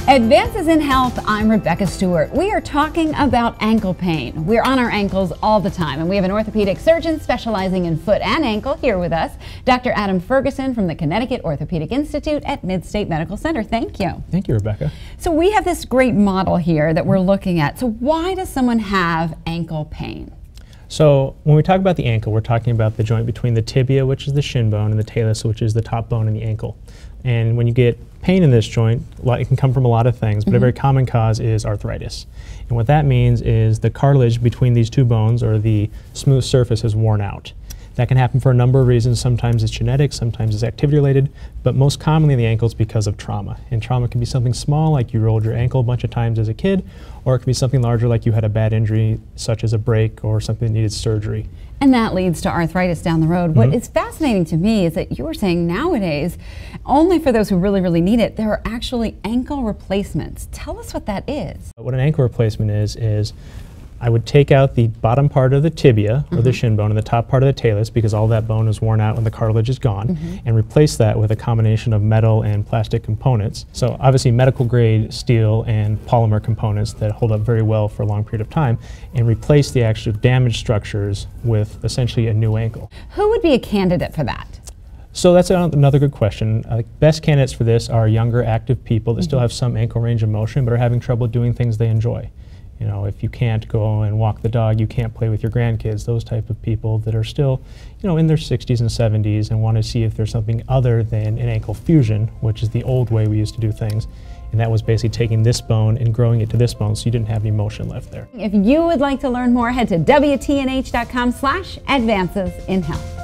Advances in Health, I'm Rebecca Stewart. We are talking about ankle pain. We're on our ankles all the time, and we have an orthopedic surgeon specializing in foot and ankle here with us, Dr. Adam Ferguson from the Connecticut Orthopaedic Institute at Mid-State Medical Center. Thank you. Thank you, Rebecca. So we have this great model here that we're looking at. So why does someone have ankle pain? So when we talk about the ankle, we're talking about the joint between the tibia, which is the shin bone, and the talus, which is the top bone in the ankle. And when you get pain in this joint, it can come from a lot of things, but a very common cause is arthritis. And what that means is the cartilage between these two bones, or the smooth surface, is worn out. That can happen for a number of reasons. Sometimes it's genetic, sometimes it's activity related, but most commonly in the ankle it's because of trauma. And trauma can be something small, like you rolled your ankle a bunch of times as a kid, or it can be something larger, like you had a bad injury, such as a break or something that needed surgery. And that leads to arthritis down the road. What is fascinating to me is that you were saying nowadays, only for those who really need it, there are actually ankle replacements. Tell us what that is. What an ankle replacement is I would take out the bottom part of the tibia, or the shin bone, and the top part of the talus, because all that bone is worn out when the cartilage is gone, and replace that with a combination of metal and plastic components. So obviously medical grade steel and polymer components that hold up very well for a long period of time, and replace the actual damaged structures with essentially a new ankle. Who would be a candidate for that? So that's another good question. Best candidates for this are younger, active people that still have some ankle range of motion, but are having trouble doing things they enjoy. You know, if you can't go and walk the dog, you can't play with your grandkids, those type of people that are still, in their 60s and 70s and want to see if there's something other than an ankle fusion, which is the old way we used to do things. And that was basically taking this bone and growing it to this bone so you didn't have any motion left there. If you would like to learn more, head to WTNH.com/advancesinhealth.